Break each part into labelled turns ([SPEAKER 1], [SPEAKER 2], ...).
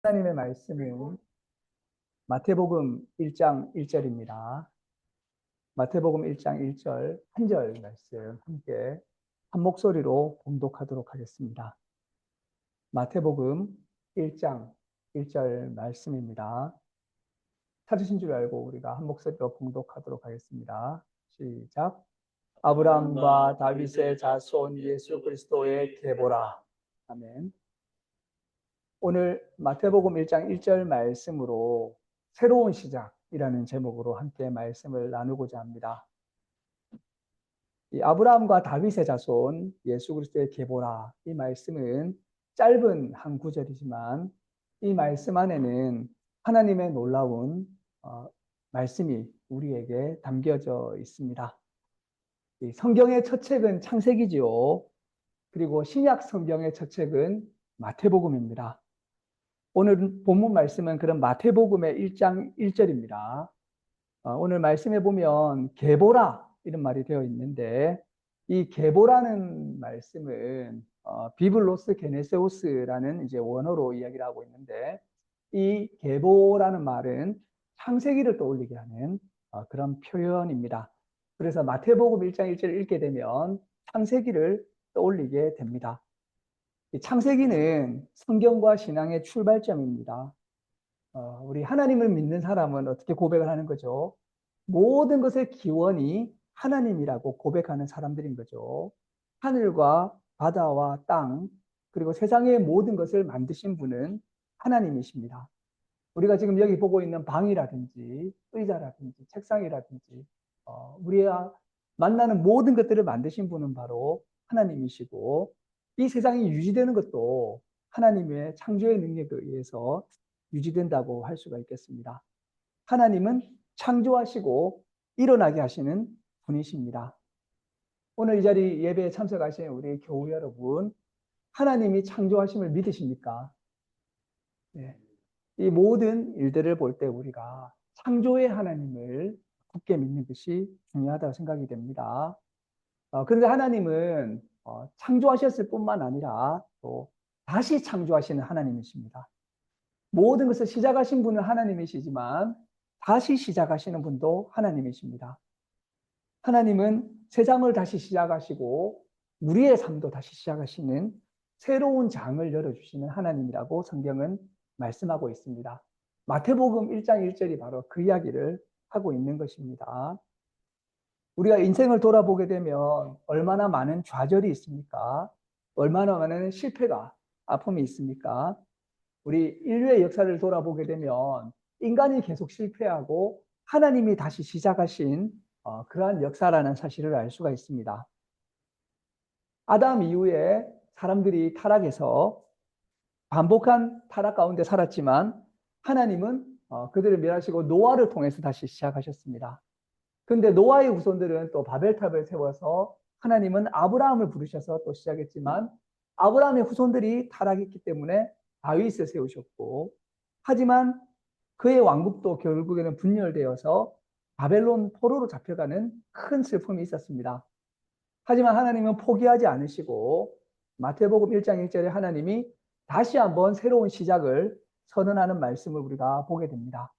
[SPEAKER 1] 하나님의 말씀은 마태복음 1장 1절입니다. 마태복음 1장 1절 한 절 말씀 함께 한 목소리로 봉독하도록 하겠습니다. 마태복음 1장 1절 말씀입니다. 찾으신 줄 알고 우리가 한 목소리로 봉독하도록 하겠습니다. 시작. 아브라함과 다윗의 자손 예수 그리스도의 계보라. 아멘. 오늘 마태복음 1장 1절 말씀으로 새로운 시작이라는 제목으로 함께 말씀을 나누고자 합니다. 이 아브라함과 다윗의 자손 예수 그리스도의 계보라, 이 말씀은 짧은 한 구절이지만 이 말씀 안에는 하나님의 놀라운 말씀이 우리에게 담겨져 있습니다. 이 성경의 첫 책은 창세기지요. 그리고 신약 성경의 첫 책은 마태복음입니다. 오늘 본문 말씀은 그런 마태복음의 1장 1절입니다. 오늘 말씀에 보면 계보라 이런 말이 되어 있는데 이 계보라는 말씀은 비블로스 게네세오스라는 이제 원어로 이야기를 하고 있는데 이 계보라는 말은 창세기를 떠올리게 하는 그런 표현입니다. 그래서 마태복음 1장 1절을 읽게 되면 창세기를 떠올리게 됩니다. 창세기는 성경과 신앙의 출발점입니다. 우리 하나님을 믿는 사람은 어떻게 고백을 하는 거죠? 모든 것의 기원이 하나님이라고 고백하는 사람들인 거죠. 하늘과 바다와 땅, 그리고 세상의 모든 것을 만드신 분은 하나님이십니다. 우리가 지금 여기 보고 있는 방이라든지 의자라든지 책상이라든지 우리가 만나는 모든 것들을 만드신 분은 바로 하나님이시고 이 세상이 유지되는 것도 하나님의 창조의 능력에 의해서 유지된다고 할 수가 있겠습니다. 하나님은 창조하시고 일어나게 하시는 분이십니다. 오늘 이 자리 예배에 참석하신 우리 교우 여러분, 하나님이 창조하심을 믿으십니까? 네. 이 모든 일들을 볼 때 우리가 창조의 하나님을 굳게 믿는 것이 중요하다고 생각이 됩니다. 그런데 하나님은 창조하셨을 뿐만 아니라 또 다시 창조하시는 하나님이십니다. 모든 것을 시작하신 분은 하나님이시지만 다시 시작하시는 분도 하나님이십니다. 하나님은 세상을 다시 시작하시고 우리의 삶도 다시 시작하시는 새로운 장을 열어주시는 하나님이라고 성경은 말씀하고 있습니다. 마태복음 1장 1절이 바로 그 이야기를 하고 있는 것입니다. 우리가 인생을 돌아보게 되면 얼마나 많은 좌절이 있습니까? 얼마나 많은 실패가, 아픔이 있습니까? 우리 인류의 역사를 돌아보게 되면 인간이 계속 실패하고 하나님이 다시 시작하신 그러한 역사라는 사실을 알 수가 있습니다. 아담 이후에 사람들이 타락해서 반복한 타락 가운데 살았지만 하나님은 그들을 멸하시고 노아를 통해서 다시 시작하셨습니다. 그런데 노아의 후손들은 또 바벨탑을 세워서 하나님은 아브라함을 부르셔서 또 시작했지만 아브라함의 후손들이 타락했기 때문에 다윗을 세우셨고 하지만 그의 왕국도 결국에는 분열되어서 바벨론 포로로 잡혀가는 큰 슬픔이 있었습니다. 하지만 하나님은 포기하지 않으시고 마태복음 1장 1절에 하나님이 다시 한번 새로운 시작을 선언하는 말씀을 우리가 보게 됩니다.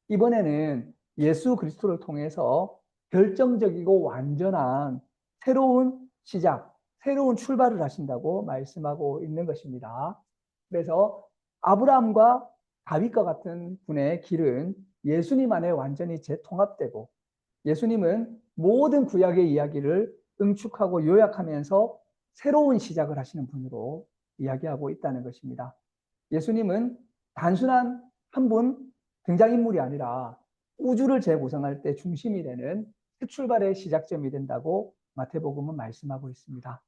[SPEAKER 1] 이번에는 예수 그리스도를 통해서 결정적이고 완전한 새로운 시작, 새로운 출발을 하신다고 말씀하고 있는 것입니다. 그래서 아브라함과 다윗과 같은 분의 길은 예수님 안에 완전히 재통합되고 예수님은 모든 구약의 이야기를 응축하고 요약하면서 새로운 시작을 하시는 분으로 이야기하고 있다는 것입니다. 예수님은 단순한 한 분 등장인물이 아니라 우주를 재구성할 때 중심이 되는 새 출발의 시작점이 된다고 마태복음은 말씀하고 있습니다.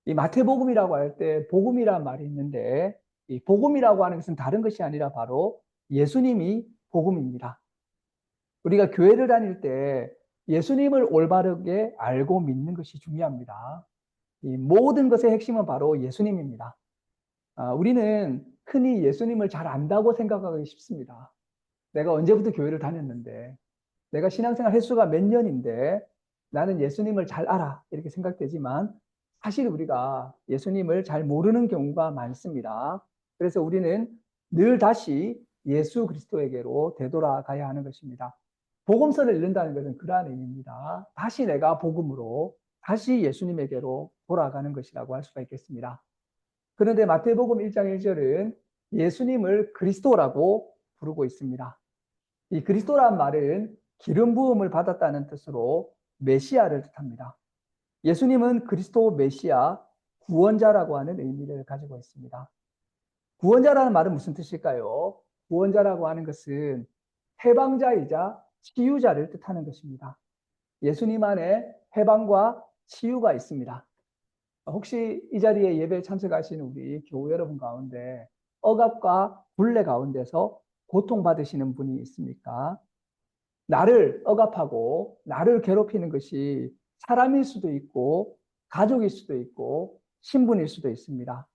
[SPEAKER 1] 이 마태복음이라고 할 때 복음이란 말이 있는데 이 복음이라고 하는 것은 다른 것이 아니라 바로 예수님이 복음입니다. 우리가 교회를 다닐 때 예수님을 올바르게 알고 믿는 것이 중요합니다. 이 모든 것의 핵심은 바로 예수님입니다. 우리는 흔히 예수님을 잘 안다고 생각하기 쉽습니다. 내가 언제부터 교회를 다녔는데, 내가 신앙생활 횟수가 몇 년인데, 나는 예수님을 잘 알아. 이렇게 생각되지만, 사실 우리가 예수님을 잘 모르는 경우가 많습니다. 그래서 우리는 늘 다시 예수 그리스도에게로 되돌아가야 하는 것입니다. 복음서를 읽는다는 것은 그러한 의미입니다. 다시 내가 복음으로 다시 예수님에게로 돌아가는 것이라고 할 수가 있겠습니다. 그런데 마태복음 1장 1절은 예수님을 그리스도라고 부르고 있습니다. 이 그리스도란 말은 기름 부음을 받았다는 뜻으로 메시아를 뜻합니다. 예수님은 그리스도 메시아 구원자라고 하는 의미를 가지고 있습니다. 구원자라는 말은 무슨 뜻일까요? 구원자라고 하는 것은 해방자이자 치유자를 뜻하는 것입니다. 예수님 안에 해방과 치유가 있습니다. 혹시 이 자리에 예배에 참석하시는 우리 교우 여러분 가운데 억압과 굴레 가운데서 고통받으시는 분이 있습니까? 나를 억압하고 나를 괴롭히는 것이 사람일 수도 있고 가족일 수도 있고 신분일 수도 있습니다.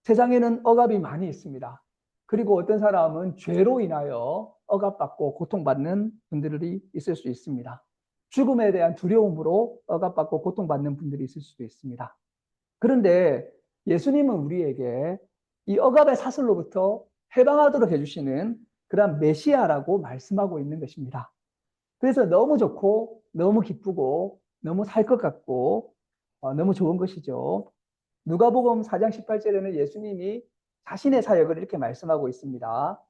[SPEAKER 1] 세상에는 억압이 많이 있습니다. 그리고 어떤 사람은 죄로 인하여 억압받고 고통받는 분들이 있을 수 있습니다. 죽음에 대한 두려움으로 억압받고 고통받는 분들이 있을 수도 있습니다. 그런데 예수님은 우리에게 이 억압의 사슬로부터 해방하도록 해주시는 그런 메시아라고 말씀하고 있는 것입니다. 그래서 너무 좋고 너무 기쁘고 너무 살 것 같고 너무 좋은 것이죠. 누가복음 4장 18절에는 예수님이 자신의 사역을 이렇게 말씀하고 있습니다.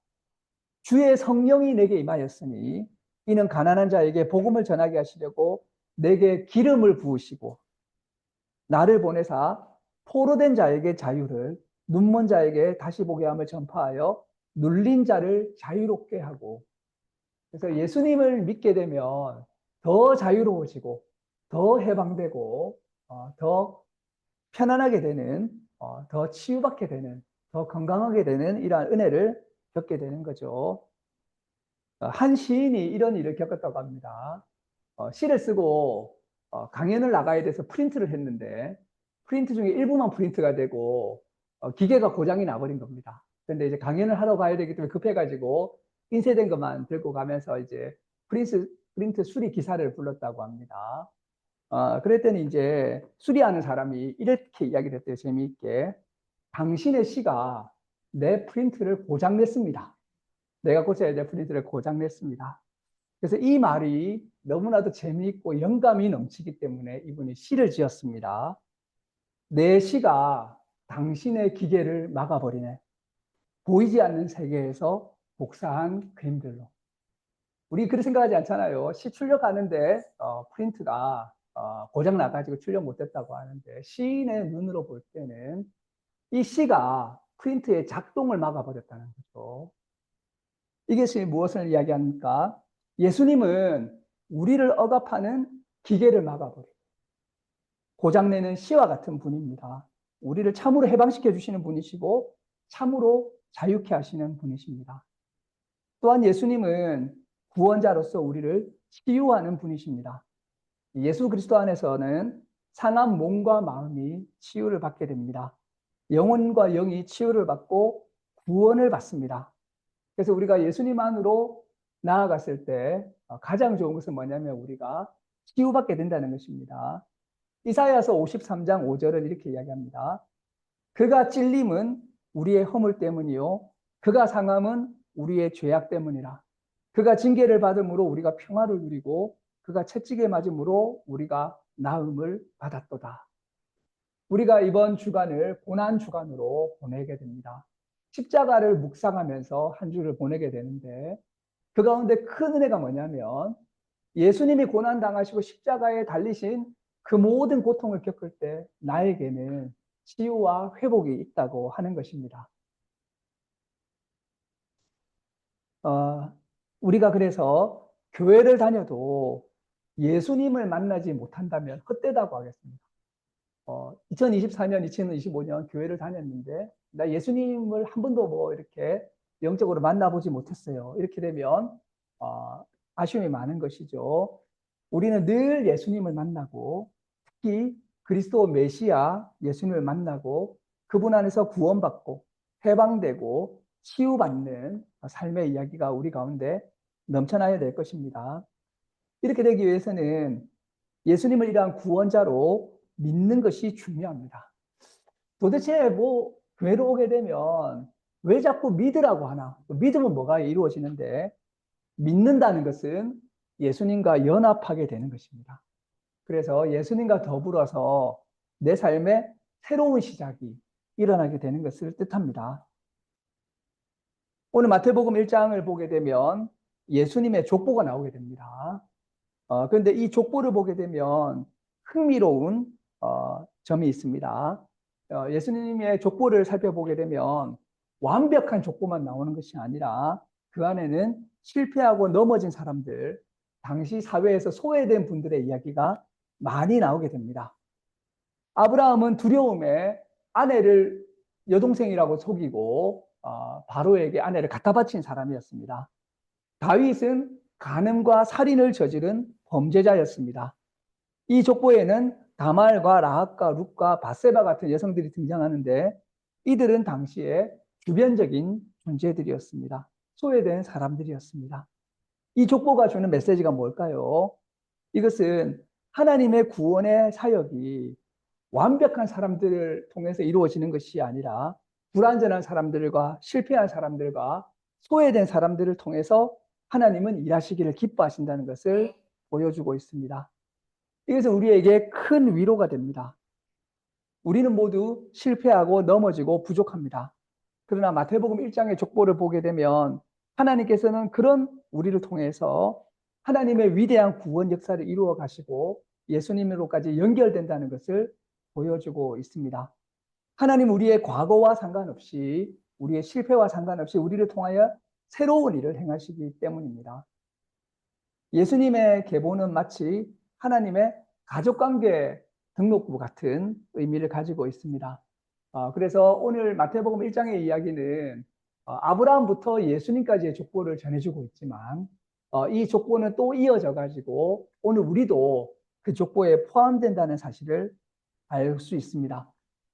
[SPEAKER 1] 주의 성령이 내게 임하였으니 이는 가난한 자에게 복음을 전하게 하시려고 내게 기름을 부으시고 나를 보내사 포로된 자에게 자유를 눈먼 자에게 다시 보게 함을 전파하여 눌린 자를 자유롭게 하고 그래서 예수님을 믿게 되면 더 자유로워지고 더 해방되고 더 편안하게 되는 더 치유받게 되는 더 건강하게 되는 이러한 은혜를 겪게 되는 거죠. 한 시인이 이런 일을 겪었다고 합니다. 시를 쓰고 강연을 나가야 돼서 프린트를 했는데 프린트 중에 일부만 프린트가 되고 기계가 고장이 나버린 겁니다. 그런데 이제 강연을 하러 가야 되기 때문에 급해가지고 인쇄된 것만 들고 가면서 이제 프린트 수리 기사를 불렀다고 합니다. 그랬더니 이제 수리하는 사람이 이렇게 이야기를 했대요. 재미있게. 당신의 시가 내 프린트를 고장냈습니다. 내가 고쳐야 될 프린트를 고장냈습니다. 그래서 이 말이 너무나도 재미있고 영감이 넘치기 때문에 이분이 시를 지었습니다. 내 시가 당신의 기계를 막아버리네. 보이지 않는 세계에서 복사한 그림들로. 우리 그렇게 생각하지 않잖아요. 시 출력하는데 프린트가 고장 나가지고 출력 못했다고 하는데 시인의 눈으로 볼 때는 이 시가 프린트의 작동을 막아버렸다는 거죠. 이것이 무엇을 이야기합니까? 예수님은 우리를 억압하는 기계를 막아버리고 고장내는 시와 같은 분입니다. 우리를 참으로 해방시켜 주시는 분이시고 참으로 자유케 하시는 분이십니다. 또한 예수님은 구원자로서 우리를 치유하는 분이십니다. 예수 그리스도 안에서는 상한 몸과 마음이 치유를 받게 됩니다. 영혼과 영이 치유를 받고 구원을 받습니다. 그래서 우리가 예수님 안으로 나아갔을 때 가장 좋은 것은 뭐냐면 우리가 치유받게 된다는 것입니다. 이사야서 53장 5절은 이렇게 이야기합니다. 그가 찔림은 우리의 허물 때문이요 그가 상함은 우리의 죄악 때문이라. 그가 징계를 받음으로 우리가 평화를 누리고 그가 채찍에 맞음으로 우리가 나음을 받았도다. 우리가 이번 주간을 고난 주간으로 보내게 됩니다. 십자가를 묵상하면서 한 주를 보내게 되는데 그 가운데 큰 은혜가 뭐냐면 예수님이 고난 당하시고 십자가에 달리신 그 모든 고통을 겪을 때 나에게는 치유와 회복이 있다고 하는 것입니다. 우리가 그래서 교회를 다녀도 예수님을 만나지 못한다면 헛되다고 하겠습니다. 2024년, 2025년 교회를 다녔는데 나 예수님을 한 번도 뭐 이렇게 영적으로 만나보지 못했어요. 이렇게 되면 아쉬움이 많은 것이죠. 우리는 늘 예수님을 만나고 특히 그리스도 메시아 예수님을 만나고 그분 안에서 구원받고 해방되고 치유받는 삶의 이야기가 우리 가운데 넘쳐나야 될 것입니다. 이렇게 되기 위해서는 예수님을 이러한 구원자로 믿는 것이 중요합니다. 도대체 뭐 교회로 오게 되면 왜 자꾸 믿으라고 하나? 믿으면 뭐가 이루어지는데 믿는다는 것은 예수님과 연합하게 되는 것입니다. 그래서 예수님과 더불어서 내 삶에 새로운 시작이 일어나게 되는 것을 뜻합니다. 오늘 마태복음 1장을 보게 되면 예수님의 족보가 나오게 됩니다. 그런데 이 족보를 보게 되면 흥미로운 점이 있습니다. 예수님의 족보를 살펴보게 되면 완벽한 족보만 나오는 것이 아니라 그 안에는 실패하고 넘어진 사람들, 당시 사회에서 소외된 분들의 이야기가 많이 나오게 됩니다. 아브라함은 두려움에 아내를 여동생이라고 속이고 바로에게 아내를 갖다 바친 사람이었습니다. 다윗은 간음과 살인을 저지른 범죄자였습니다. 이 족보에는 다말과 라합과 룻과 바세바 같은 여성들이 등장하는데 이들은 당시에 주변적인 존재들이었습니다. 소외된 사람들이었습니다. 이 족보가 주는 메시지가 뭘까요? 이것은 하나님의 구원의 사역이 완벽한 사람들을 통해서 이루어지는 것이 아니라 불완전한 사람들과 실패한 사람들과 소외된 사람들을 통해서 하나님은 일하시기를 기뻐하신다는 것을 보여주고 있습니다. 이것은 우리에게 큰 위로가 됩니다. 우리는 모두 실패하고 넘어지고 부족합니다. 그러나 마태복음 1장의 족보를 보게 되면 하나님께서는 그런 우리를 통해서 하나님의 위대한 구원 역사를 이루어 가시고 예수님으로까지 연결된다는 것을 보여주고 있습니다. 하나님 우리의 과거와 상관없이 우리의 실패와 상관없이 우리를 통하여 새로운 일을 행하시기 때문입니다. 예수님의 계보는 마치 하나님의 가족관계 등록부 같은 의미를 가지고 있습니다. 그래서 오늘 마태복음 1장의 이야기는 아브라함부터 예수님까지의 족보를 전해주고 있지만 이 족보는 또 이어져 가지고 오늘 우리도 그 족보에 포함된다는 사실을 알 수 있습니다.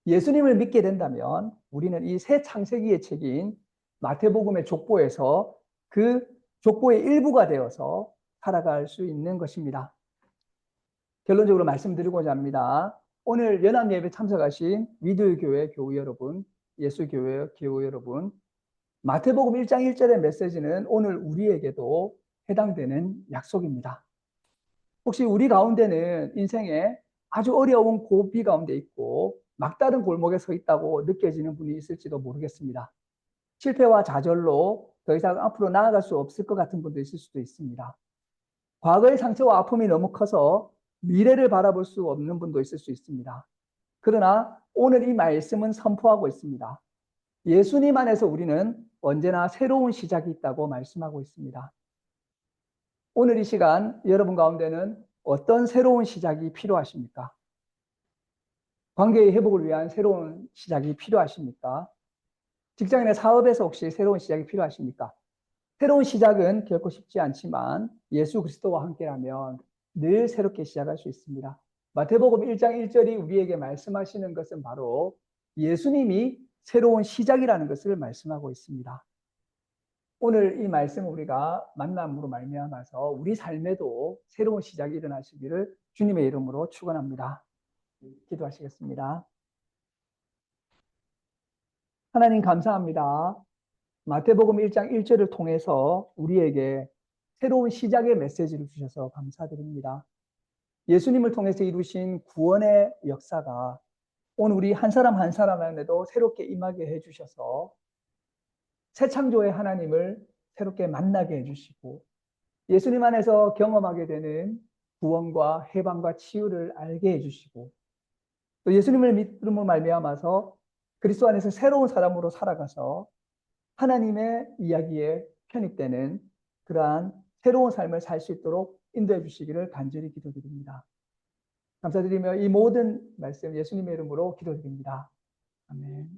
[SPEAKER 1] 예수님을 믿게 된다면 우리는 이 새 창세기의 책인 마태복음의 족보에서 그 족보의 일부가 되어서 살아갈 수 있는 것입니다. 결론적으로 말씀드리고자 합니다. 오늘 연합예배 참석하신 위들교회 교우 여러분, 예수교회 교우 여러분, 마태복음 1장 1절의 메시지는 오늘 우리에게도 해당되는 약속입니다. 혹시 우리 가운데는 인생에 아주 어려운 고비 가운데 있고 막다른 골목에 서 있다고 느껴지는 분이 있을지도 모르겠습니다. 실패와 좌절로 더 이상 앞으로 나아갈 수 없을 것 같은 분도 있을 수도 있습니다. 과거의 상처와 아픔이 너무 커서 미래를 바라볼 수 없는 분도 있을 수 있습니다. 그러나 오늘 이 말씀은 선포하고 있습니다. 예수님 안에서 우리는 언제나 새로운 시작이 있다고 말씀하고 있습니다. 오늘 이 시간 여러분 가운데는 어떤 새로운 시작이 필요하십니까? 관계의 회복을 위한 새로운 시작이 필요하십니까? 직장인의 사업에서 혹시 새로운 시작이 필요하십니까? 새로운 시작은 결코 쉽지 않지만 예수 그리스도와 함께라면 늘 새롭게 시작할 수 있습니다. 마태복음 1장 1절이 우리에게 말씀하시는 것은 바로 예수님이 새로운 시작이라는 것을 말씀하고 있습니다. 오늘 이 말씀을 우리가 만남으로 말미암아서 우리 삶에도 새로운 시작이 일어나시기를 주님의 이름으로 축원합니다. 기도하시겠습니다. 하나님 감사합니다. 마태복음 1장 1절을 통해서 우리에게 새로운 시작의 메시지를 주셔서 감사드립니다. 예수님을 통해서 이루신 구원의 역사가 오늘 우리 한 사람 한 사람 안에도 새롭게 임하게 해주셔서 새 창조의 하나님을 새롭게 만나게 해주시고 예수님 안에서 경험하게 되는 구원과 해방과 치유를 알게 해주시고 또 예수님을 믿음으로 말미암아서 그리스도 안에서 새로운 사람으로 살아가서 하나님의 이야기에 편입되는 그러한 새로운 삶을 살 수 있도록 인도해 주시기를 간절히 기도드립니다. 감사드리며 이 모든 말씀 예수님의 이름으로 기도드립니다. 아멘.